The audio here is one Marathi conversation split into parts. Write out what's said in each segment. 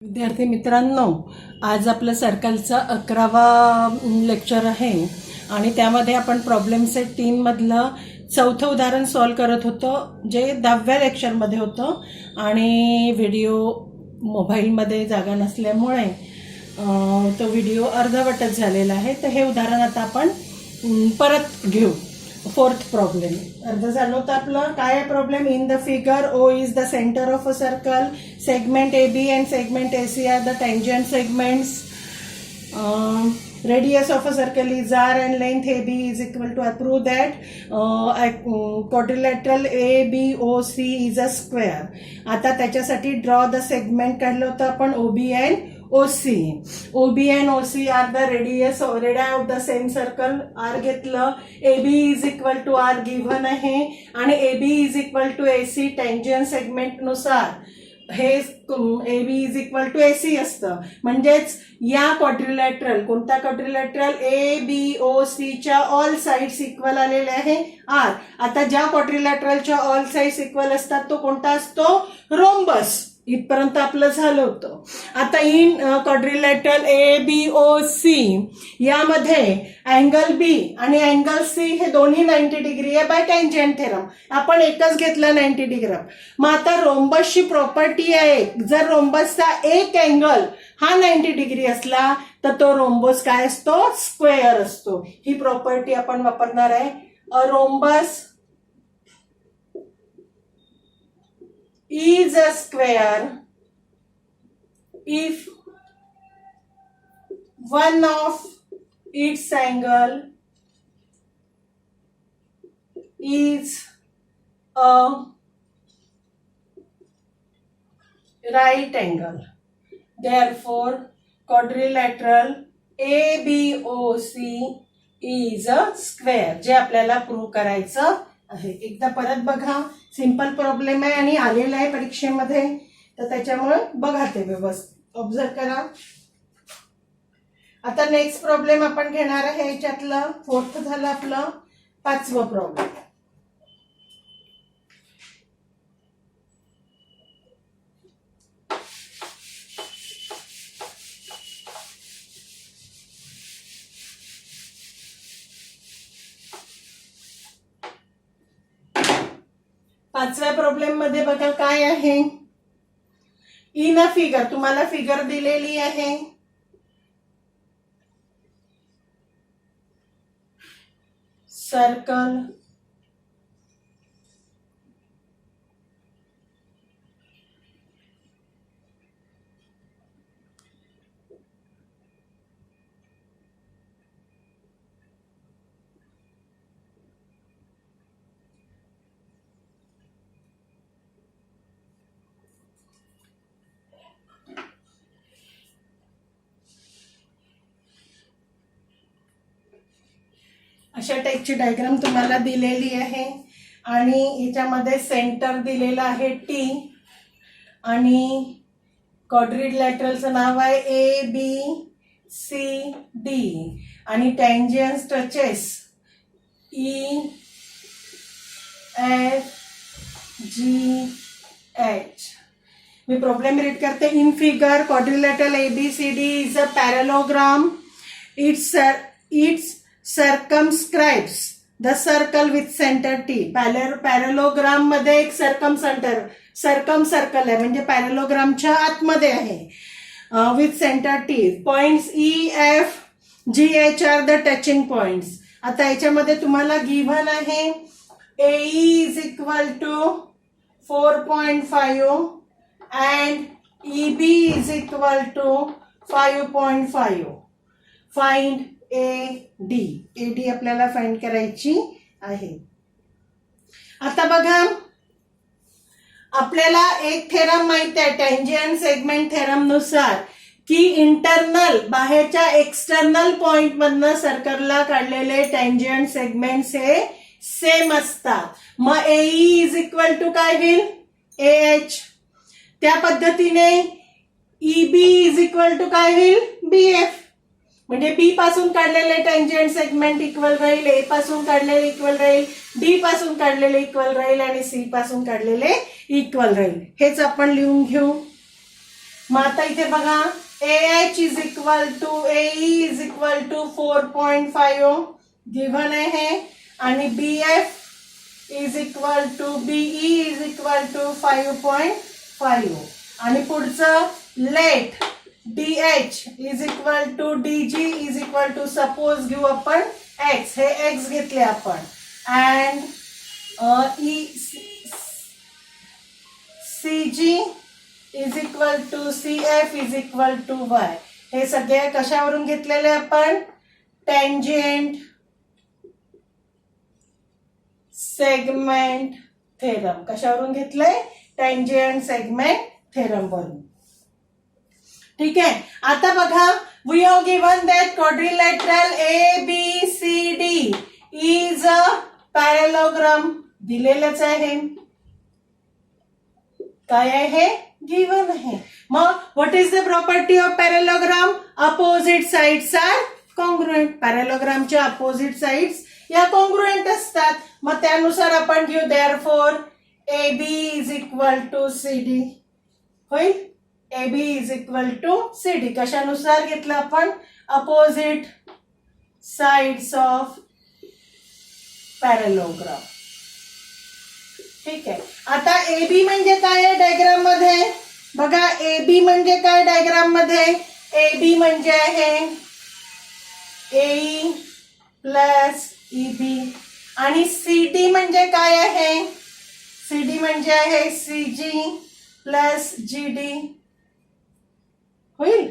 विद्यार्थी मित्रांनो, आज आपलं सर्कलचा 11वा लेक्चर आहे आणि त्यामध्ये आपण प्रॉब्लेम सेट 3 मधलं चौथं उदाहरण सॉल्व करत होतो, जे 10व्या लेक्चरमध्ये होतं आणि व्हिडिओ मोबाईलमध्ये जागा नसल्यामुळे तो व्हिडिओ अर्धवटच झालेला आहे. तर हे उदाहरण आता आपण परत घेऊ. फोर्थ प्रॉब्लेम अर्ध झालं होतं आपलं. काय आहे problem? In the figure O is the centre of a circle, segment A B and segment A C are the tangent segments. Radius of a circle is r and length AB is equal to r. Prove that quadrilateral ABOC is a square. आता त्याच्यासाठी ड्रॉ द सेगमेंट काढलं होतं आपण OB and OC. OB and OC are the radii of the same circle. R घेतलं. AB is equal to R given आहे आणि AB is equal to AC tangent segment नुसार हे AB is equal to AC असतं. म्हणजेच या क्वाड्रिलॅटरल, कोणता क्वाड्रिलॅटरल? ABOC च्या ऑल साइड्स इक्वल आलेले आहे R. आता ज्या क्वाड्रिलॅटरलच्या ऑल साइड्स इक्वल असतात तो कोणता असतो? रोम्बस. इथपर्यंत आपलं झालं होतं. आता इन क्वाड्रिलॅटरल ABOC यामध्ये अँगल B आणि अँगल C हे दोन्ही 90 डिग्री आहे बाय टँजंट थेरम. आपण एकच घेतला 90 डिग्री. मग आता रोम्बसची प्रॉपर्टी आहे, जर रोम्बसचा एक अँगल हा 90 डिग्री असला तर तो रोम्बस काय असतो? स्क्वेअर असतो. ही प्रॉपर्टी आपण वापरणार आहे. A rhombus is a square if one of its angle is a right angle. Therefore, quadrilateral ABOC is a square. जे आपल्याला प्रूव्ह करायचं आहे. एकदा परत बघा. सिंपल प्रॉब्लेम आहे आणि आलेला आहे परीक्षेमध्ये, तर त्याच्यामुळे बघा ते व्यवस्थित ऑब्झर्व करा. आता नेक्स्ट प्रॉब्लेम आपण घेणार आहे. याच्यातलं फोर्थ झालं आपलं. 5वं प्रॉब्लेम. पाचव्या प्रॉब्लेम मध्ये बघा काय आहे. इन अ फिगर, तुम्हाला फिगर दिलेली आहे. सर्कल अशा टाईपची डायग्राम तुम्हाला दिलेली आहे आणि याच्यामध्ये सेंटर दिलेला आहे T आणि क्वाड्रिलॅटरलचं नाव आहे ABCD आणि टँजन्स टचेस EFGH. मी प्रॉब्लेम रीड करते. In figure quadrilateral ABCD is a parallelogram. It's circumscribes the circle with center T. Parallelogram मध्ये एक सर्कम सर्कल आहे, म्हणजे पॅरलोग्रामच्या आतमध्ये आहे. With centre T. Points EFGH are the touching points. आता याच्यामध्ये तुम्हाला गिव्हन आहे AE is equal to 4.5 and EB is equal to 5.5. Find AD आपल्याला फाइंड करायची आहे. आता बघा, आपल्याला एक थेरम माहित आहे टँजंट सेगमेंट थेरम नुसार की इंटरनल, बाहेरच्या एक्सटर्नल पॉइंट मधनं सर्कलला काढलेले टँजंट सेगमेंट्स हे सेम असतात. मग AE इज इक्वल टू काय होईल? AH. त्या पद्धतीने EB इज इक्वल टू काय होईल? BF. म्हणजे बी पासून काढलेले टँजंट सेगमेंट इक्वल राहील, ए पासून काढलेले इक्वल राहील, डी पासून काढलेले इक्वल राहील आणि सी पासून काढलेले इक्वल राहील. हेच आपण लिहून घेऊ. मग आता इथे बघा AH is equal to AE is equal to 4.50 given आहे आणि BF is equal to BE is equal to 5.5 आणि पुढचं let DH is equal to DG is equal to suppose घेऊ आपण X, हे X घेतले आपण and CG is equal to CF is equal to Y. हे सगळे कशावरून घेतलेले आपण टेंजेंट सेगमेंट थेरम. कशावरून घेतलंय टेंजेंट सेगमेंट थेरम वरून. ठीक आहे. आता बघा we have given that quadrilateral ABCD is a parallelogram. दिलेलंच आहे. काय आहे गिव्हन आहे. मग what is the property of parallelogram. Opposite sides are congruent. पॅरेलॉग्रामच्या अपोजिट साइड्स या कॉन्ग्रुएंट असतात. मग त्यानुसार आपण घेऊ therefore AB is equal to CD होईल. AB is equal to CD कशानुसार घेतलं आपण अपोजिट साइड्स ऑफ पॅरेलॉग्राम. ठीक आहे. आता AB म्हणजे काय आहे डायग्राम मध्ये बघा. AB म्हणजे काय डायग्राम मध्ये. AB म्हणजे आहे AE प्लस EB आणि CD म्हणजे काय आहे. CD म्हणजे आहे CG प्लस GD होईल.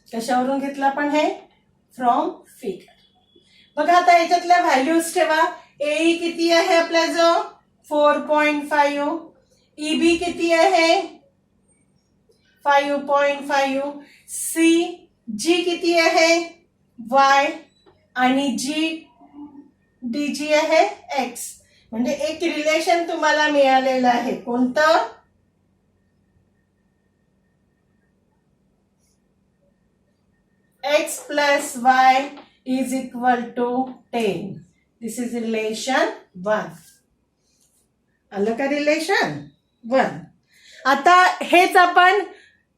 कशावरून घेतलं आपण हे फ्रॉम फिगर. बघा आता याच्यातल्या व्हॅल्यूज ठेवा. AE किती आहे आपल्या जो 4.5. EB किती आहे 5.5. CG किती आहे Y आणि DG आहे X. म्हणजे एक रिलेशन तुम्हाला मिळालेलं आहे. कोणतं X plus Y is equal to 10. This is relation 1. आलं का रिलेशन 1. आता हेच आपण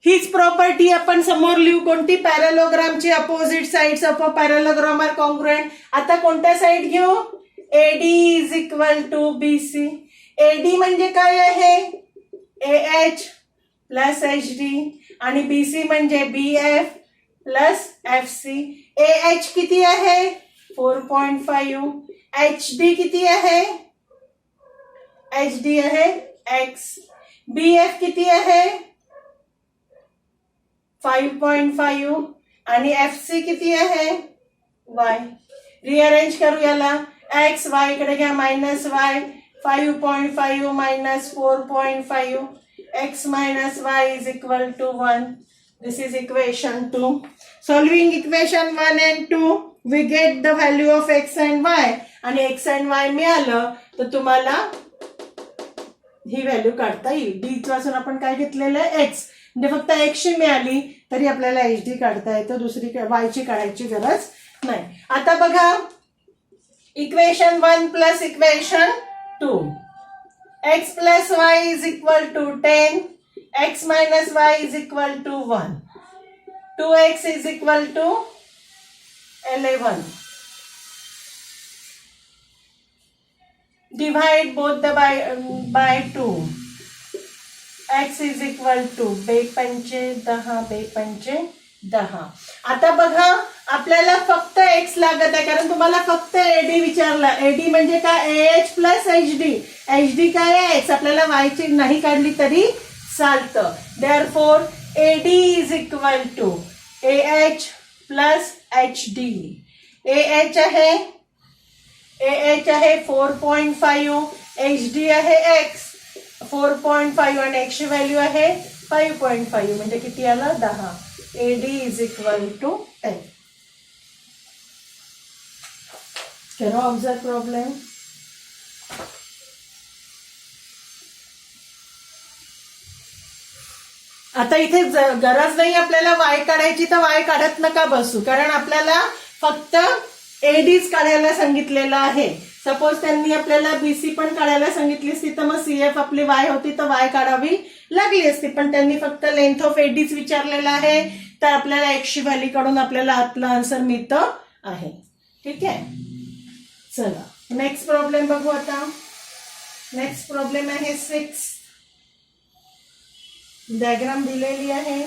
हीच प्रॉपर्टी आपण समोर लिहू. कोणती पॅरेलॉग्रामची opposite sides of a parallelogram are congruent. आता कोणत्या साइड घेऊ AD is equal to BC. AD म्हणजे काय आहे AH प्लस HD आणि BC म्हणजे BF प्लस FC. AH किती आहे 4.5. HD किती आहे HD आहे X. BF किती आहे 5.5 आणि FC किती आहे Y. रिअरेंज करू याला. X Y कडे घ्या minus Y. 5.5 minus 4.5 X minus Y is equal to 1. This is equation 2. Solving equation 1 and 2, we get the value of X and Y. आणि X and Y मिळालं तर तुम्हाला ही व्हॅल्यू काढता येईल. D पासून आपण काय घेतलेलं आहे X. म्हणजे फक्त X ची मिळाली तरी आपल्याला HD काढता येतं. दुसरी Y ची काढायची गरज नाही. आता बघा equation 1 plus equation 2. X plus Y is equal to 10. X minus Y is equal to 1. 2X is equal to 11. Divide both the by 2. X is equal to 2 पंचे 10 2 पंचे 10. आता बघा आपल्याला फक्त X लागत आहे कारण तुम्हाला फक्त AD विचारला. AD म्हणजे काय AH प्लस HD. HD काय आहे X. आपल्याला Y ची नाही काढली तरी चालतं. Therefore AD is equal to AH plus HD. AH आहे 4.5. HD आहे X 4.5 आणि X ची व्हॅल्यू आहे 5.5 म्हणजे किती आलं 10. AD is equal to 10. Can you observe problem? आता इथे गरज नाही आपल्याला Y काढायची तर Y काढत नका बसू कारण आपल्याला फक्त ADच काढायला सांगितलेलं आहे. सपोज त्यांनी आपल्याला BC पण काढायला सांगितली असती तर मग CF आपली Y होती तर Y काढावी लागली असती, पण त्यांनी फक्त लेंथ ऑफ एडीच विचारलेला आहे, तर आपल्याला एक्सची व्हॅल्यू काढून आपल्याला आतला आन्सर मिळतं आहे. ठीक आहे, चला नेक्स्ट प्रॉब्लेम बघू आता. नेक्स्ट प्रॉब्लेम आहे 6. डायग्राम दिलेली आहे.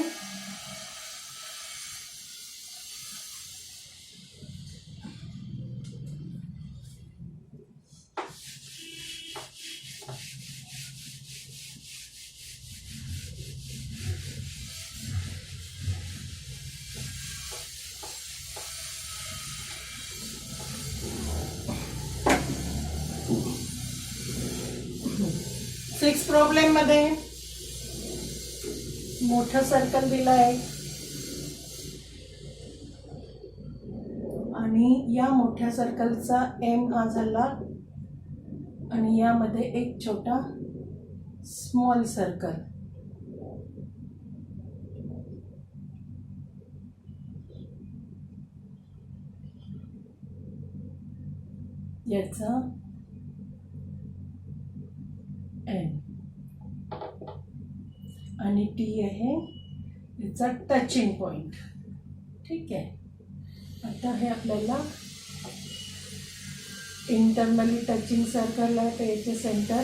सिक्स प्रॉब्लेम मध्ये मोठं सर्कल दिलं आहे आणि या मोठ्या सर्कलचा एम हा झाला आणि यामध्ये एक छोटा स्मॉल सर्कल. याचा एन आणि टी आहे याचा टचिंग पॉइंट. ठीक आहे, आता हे आपल्याला इंटरनली टचिंग सर्कल आहे, तर याचे सेंटर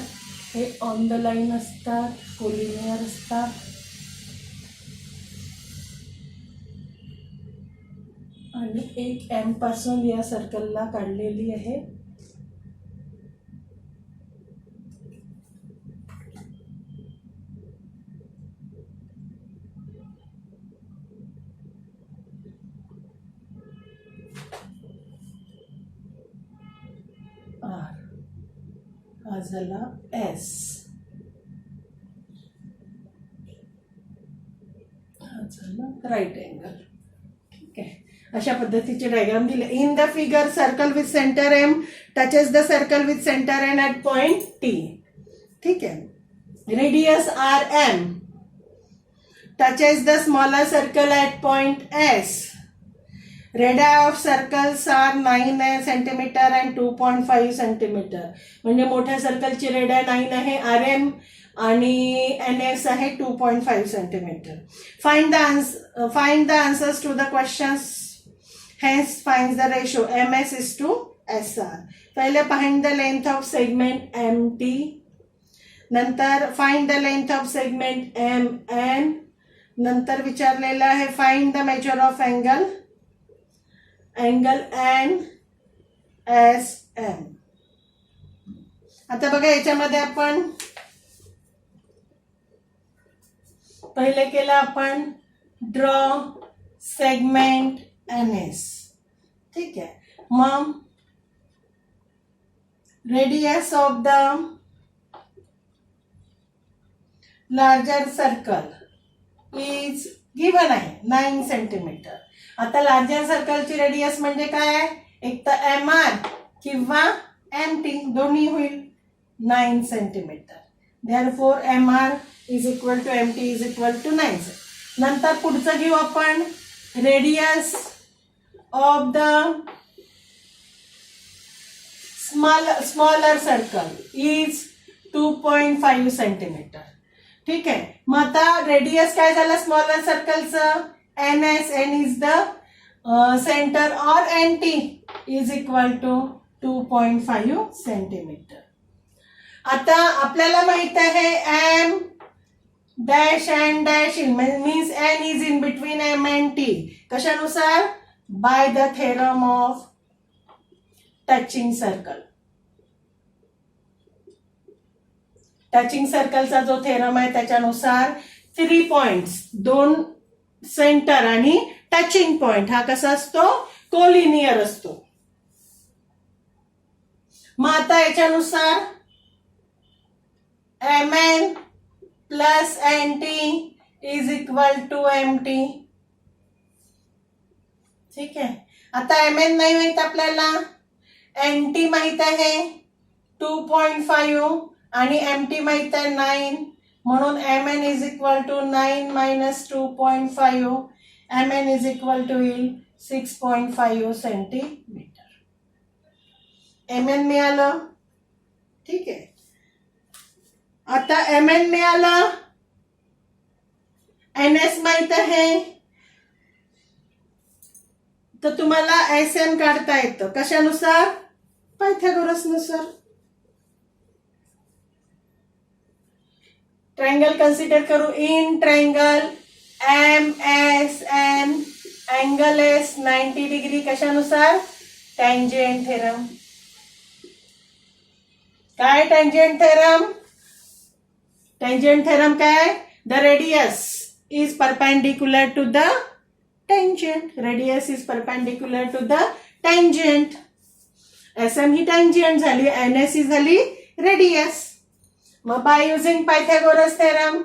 हे ऑन द लाईन असतात, कोलिनियर असतात. आणि एक एम पासून या सर्कलला काढलेली आहे. आर हा झाला एस, हा झाला राईट अँगल. ठीक आहे, अशा पद्धतीचे डायग्राम दिले. In the figure circle with centre M touches the circle with centre N at point T. ठीक आहे, radius R M touches the smaller circle at point S. Radii of circles are 9 centimetre and 2.5 centimetre. म्हणजे मोठ्या सर्कलची रेडिया 9 आहे आर एम आणि एन एस आहे 2.5 centimetre. Find the answers to the questions, hence find the ratio M S is to S R. पहिले find the length of segment M T, नंतर find the length of segment M N, नंतर विचारलेलं आहे find the measure of angle N S M. आता बघा याच्यामध्ये आपण पहिले केलं आपण ड्रॉ सेगमेंट एन एस. ठीक आहे, मग radius of the larger circle is given आहे 9 सेंटीमीटर. आता लार्जर सर्कलची रेडियस म्हणजे काय आहे, एक तर एम आर किंवा एम टी दोन्ही होईल 9 centimetre. Therefore M R is equal to M T is equal to 9. नंतर पुढचं घेऊ आपण radius of the smaller circle is 2.5 centimetre. ठीक आहे, मग आता रेडियस काय झालं स्मॉलर सर्कलचं N S, N is the centre और N T is equal to 2.5 centimetre. आता आपल्याला माहित आहे M dash N dash in means N is in between M and T. कशानुसार, by the theorem of touching circle. Touching सर्कलचा जो थेरम आहे त्याच्यानुसार 3 पॉइंट्स, 2 सेंटर आणि टचिंग पॉइंट हा कसा असतो, कोलिनियर असतो. मग आता याच्यानुसार M N plus N T is equal to M T. ठीक आहे, आता एम एन नाही माहित आपल्याला, एन टी माहित आहे 2.5 आणि एम टी माहित आहे 9, म्हणून M N is equal to 9 minus 2.5, M N is equal to येईल 6.5 सेंटीमीटर. एम एन मिळालं. ठीक आहे, आता एम एन मिळालं NS माहित आहे तर तुम्हाला SM काढता येतं कशानुसार पायथागोरस नुसार. ट्रायंगल कन्सिडर करू. In triangle MSN angle S 90 degree कशानुसार टँजेंट थेरम. काय टँजेंट थेरम. टँजेंट थेरम काय the radius is perpendicular to the tangent. Radius is perpendicular to the tangent. SM ही tangent झाली, NS ही झाली radius. मग by using Pythagoras theorem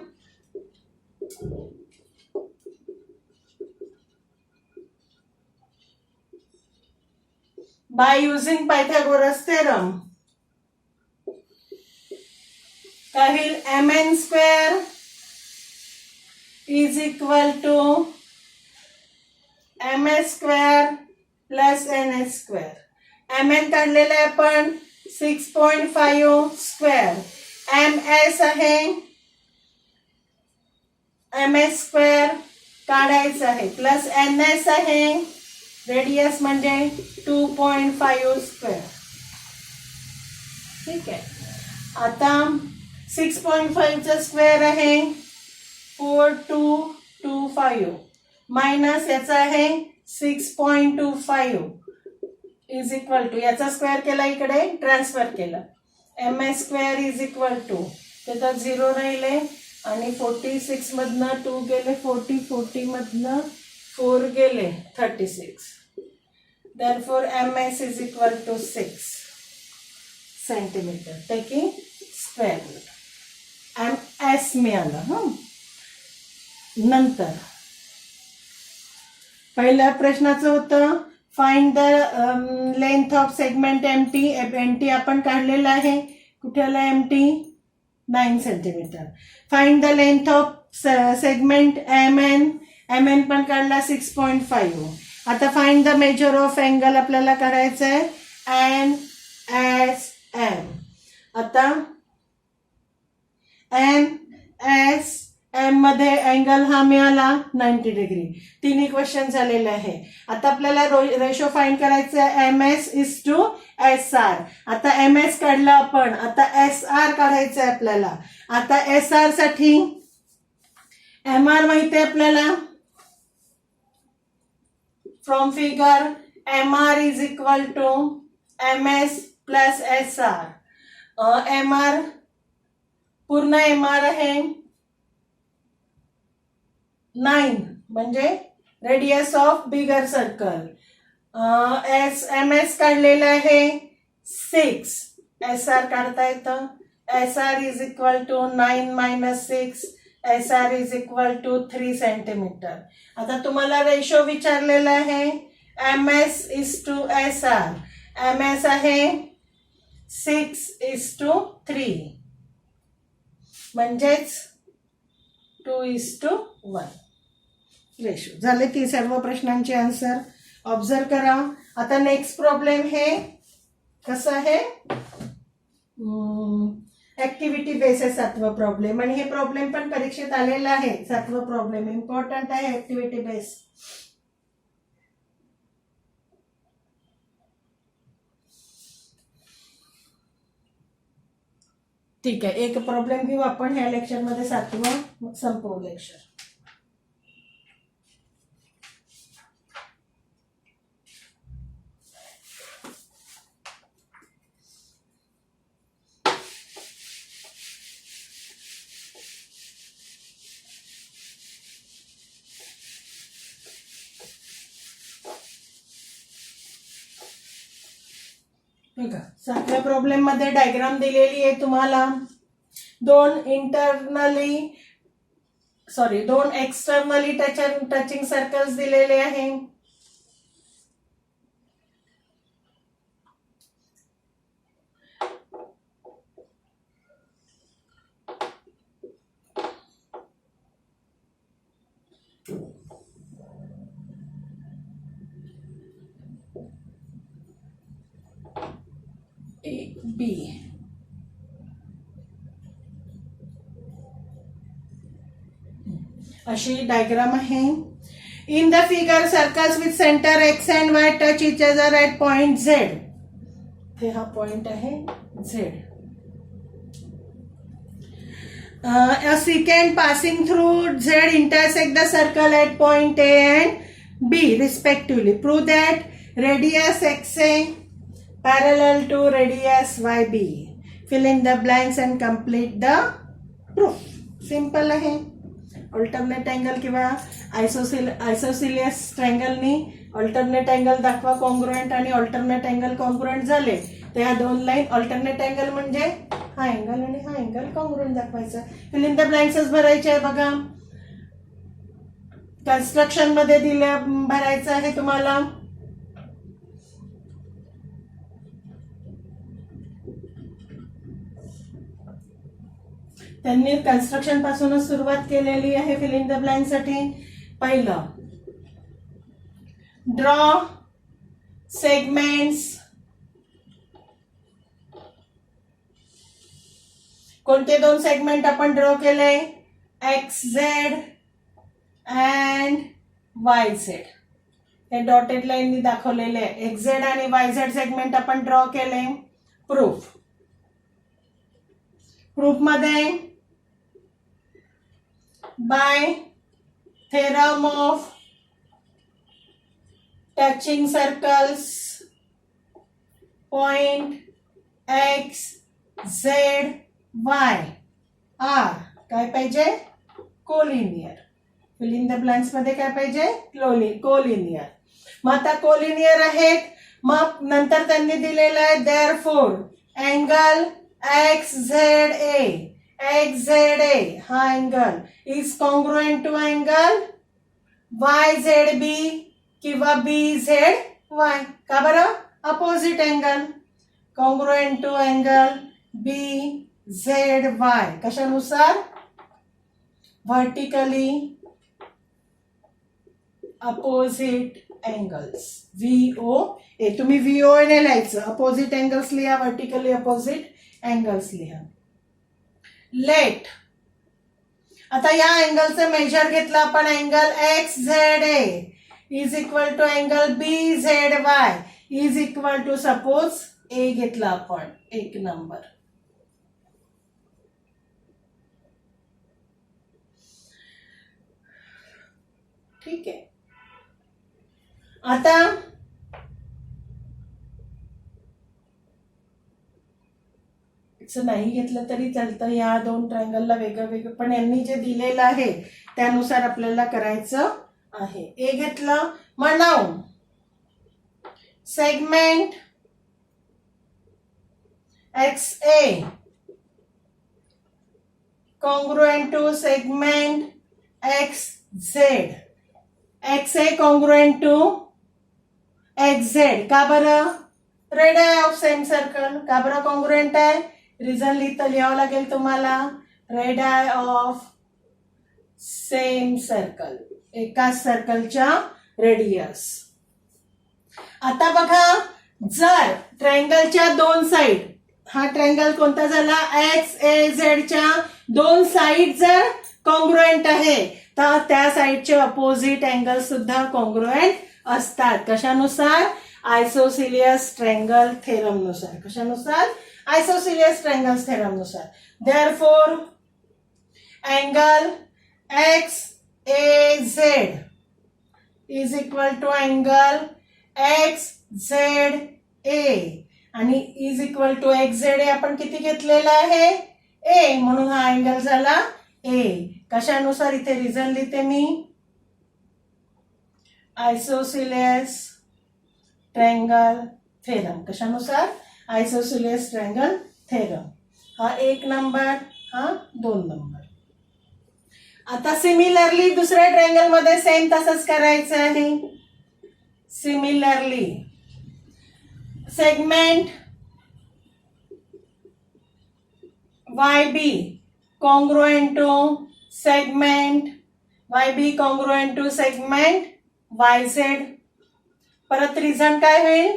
काय होईल mn square is equal to ms square plus ns square. mn काढलेला आहे आपण 6.5 स्क्वेअर. ms आहे ms स्क्वेअर काढायचं आहे प्लस ns आहे रेडियस म्हणजे 2.5 स्क्वेअर. ठीक आहे. आता 6.5 चा स्क्वेअर आहे 4225 मायनस याचा आहे 6.25 इज इक्वल टू याचा स्क्वेअर केला इकडे ट्रान्सफर केला ms square is equal to त्याच्यात 0 राहिले आणि 46 मधनं 2 गेले 40 मधनं 4 गेले 36. therefore ms is equal to 6 centimetre taking square root. ms मिळालं. नंतर पहिल्या प्रश्नाचं होतं find the length of segment MT. MT आपण काढलेला आहे कुठेला MT 9 centimetre. Find the length of segment MN. MN पण काढला 6.5. आता find the measure of angle आपल्याला करायचं आहे एन एस एम. आता एन एस एम मध्ये अँगल हा मिळाला 90 डिग्री. तिन्ही क्वेश्चन झालेले आहे. आता आपल्याला रेशो फाइंड करायचा आहे MS इज टू SR. आता MS काढलं आपण आता SR काढायचं आहे आपल्याला. आता SR साठी MR माहिती आहे आपल्याला from figure MR is equal to MS plus SR. MR पूर्ण MR आहे 9 म्हणजे radius of bigger circle. MS काढलेलं आहे 6. SR काढता येतं. SR is equal to 9 minus 6. SR is equal to 3 centimetre. आता तुम्हाला रेशो विचारलेला आहे MS is to SR. MS आहे 6:3 म्हणजेच 2:1 रेशो झाले. ती सर्व प्रश्नांचे आन्सर ऑब्झर्व करा. आता नेक्स्ट प्रॉब्लेम हे कसं आहे ऍक्टिव्हिटी बेसिस 7वा प्रॉब्लेम आणि हे प्रॉब्लेम पण परीक्षेत आलेला आहे. 7वा प्रॉब्लेम इम्पॉर्टंट आहे ऍक्टिव्हिटी बेस. ठीक आहे. एक प्रॉब्लेम घेऊ आपण ह्या लेक्चरमध्ये 7वं मग संपवू लेक्चर. बघा 7व्या प्रॉब्लेम मध्ये डायग्राम दिलेली आहे तुम्हाला. दोन एक्सटर्नली टचिंग सर्कल्स दिलेले आहे. B. अशी डायग्राम आहे. In the figure circles with centre x and Y touch each other at point Z. हे हा पॉइंट आहे Z. A secant passing through Z intersect the circle at point A and B respectively. Prove that radius XA parallel to radius YB. Fill in the blanks and complete the proof. Simple आहे. ऑल्टरनेट अँगल किंवा आयसोसिलियस ट्रायंगलनी ऑल्टरनेट अँगल दाखवा कॉन्ग्रुएंट आणि ऑल्टरनेट अँगल कॉन्ग्रुएंट झाले तर ह्या दोन लाईन ऑल्टरनेट अँगल म्हणजे हा अँगल आणि हा अँगल कॉन्ग्रुएंट दाखवायचा. फिल इन द ब्लँक्सच भरायचे आहे बघा. कन्स्ट्रक्शन मध्ये भरायचं आहे तुम्हाला. त्यांनी कन्स्ट्रक्शन पासूनच सुरुवात केलेली आहे फिल इन द ब्लँक साठी. पहिलं ड्रॉ सेगमेंट्स. कोणते दोन सेगमेंट आपण ड्रॉ केले? X Z and Y Z. हे डॉटेड लाईननी दाखवलेले आहे. एक्स झेड आणि वाय झेड सेगमेंट आपण ड्रॉ केले. प्रूफ. प्रूफ मध्ये bye theorem of touching circles point x z y are काय पाहिजे? Collinear. Fill in the blanks मध्ये काय पाहिजे? कोलिनियर. मग आता कोलिनियर आहेत. मग नंतर त्यांनी दिलेलं आहे therefore angle X Z A हा angle is congruent to angle YZB किंवा BZY. का बरं? Opposite angle. Congruent to angle BZY. कशानुसार? Vertically opposite angles. VOA. तुम्ही VOA ने लिहायचं. अपोजिट अँगल्स लिहा, व्हर्टिकली अपोजिट अँगल्स लिहा. लेट. आता या अँगलचं मेजर घेतलं आपण. Angle X Z A is equal to angle B Z Y is equal to suppose a घेतला आपण 1 नंबर. ठीक आहे. आता नाही घेतलं तरी चालतं. या दोन ट्रायंगलला वेगळं वेगळं पण यांनी जे दिलेलं आहे त्यानुसार आपल्याला करायचं आहे. ए घेतलं. मग नाव segment X A congruent to segment X Z. X A congruent to X Z. का बरं? Radius of same circle. का बरं कॉन्ग्रुएंट आहे? रिझन लिहावं लागेल तुम्हाला. Radius of same circle. एकाच सर्कलच्या रेडियस. आता बघा जर ट्रायंगलच्या दोन साइड, हा ट्रायंगल कोणता झाला? एक्स ए झेडच्या दोन साइड जर कॉन्ग्रुएंट आहे तर त्या साइडचे अपोजिट अँगल सुद्धा कॉन्ग्रुएंट असतात. कशानुसार? आयसोसिलियस ट्रायंगल थेरम नुसार. कशानुसार? आयसोसिलियस ट्रायंगल्स थेरम नुसार. Therefore angle X A Z is equal to angle X Z A आणि is equal to X Z A आपण किती घेतलेला आहे? ए. म्हणून हा अँगल झाला ए. कशानुसार? इथे रिझन लिहिते मी. Isosceles triangle theorem. कशानुसार? Isosceles triangle theorem. हा 1 नंबर, हा 2 नंबर. आता सिमिलरली दुसऱ्या ट्रायंगल मध्ये सेम तसंच करायचं आहे. Similarly segment YB congruent to segment YB congruent to segment YZ. परत रिझन काय होईल?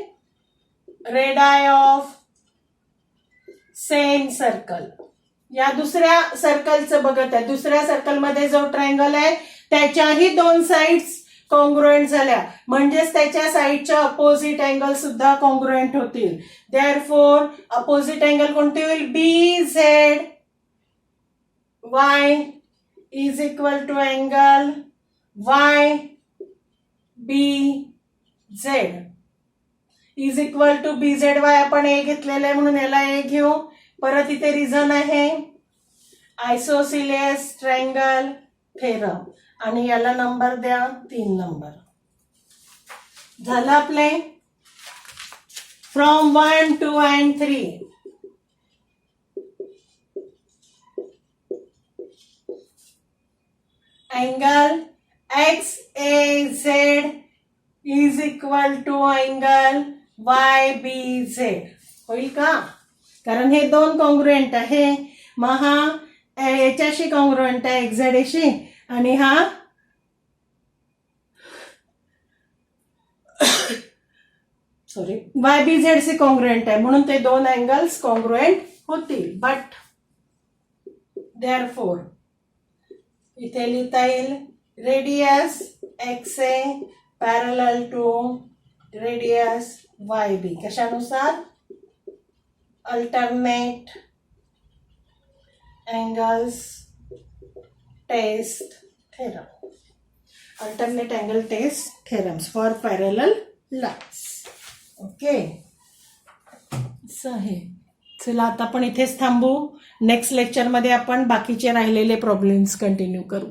Radius of same circle. या दुसऱ्या सर्कलचं बघत आहे. दुसऱ्या सर्कल मध्ये जो ट्रायंगल आहे त्याच्याही दोन साइड्स कॉन्ग्रुएंट झाल्या म्हणजेच त्याच्या साइडच्या अपोजिट अँगल सुद्धा कॉन्ग्रुएंट होतील. देअरफॉर अपोजिट अँगल कोणते होईल? BZY is equal to angle YBZ is equal to BZY. आपण A घेतलेलं आहे म्हणून याला A घेऊ. परत इथे रिझन आहे आयसोसिलियस ट्रायंगल थेरम आणि याला नंबर द्या 3 नंबर. झालं आपले from 1, 2 and 3. Angle XAZ is equal to angle YBZ होईल का? कारण हे दोन कॉन्ग्रुएंट आहे. मग हा याच्याशी कॉन्ग्रुएंट आहे XZAशी आणि हा YBZ शी कॉन्ग्रुएंट आहे म्हणून ते दोन अँगल्स कॉन्ग्रुएंट होतील. बट देअरफॉर इथे लिहिता येईल radius XA parallel to radius YB. कशानुसार? Alternate angles test theorem. Alternate angle test theorems for parallel lines. Okay असं आहे. चला आता आपण इथेच थांबू. नेक्स्ट लेक्चरमध्ये आपण बाकीचे राहिलेले प्रॉब्लेम्स कंटिन्यू करू.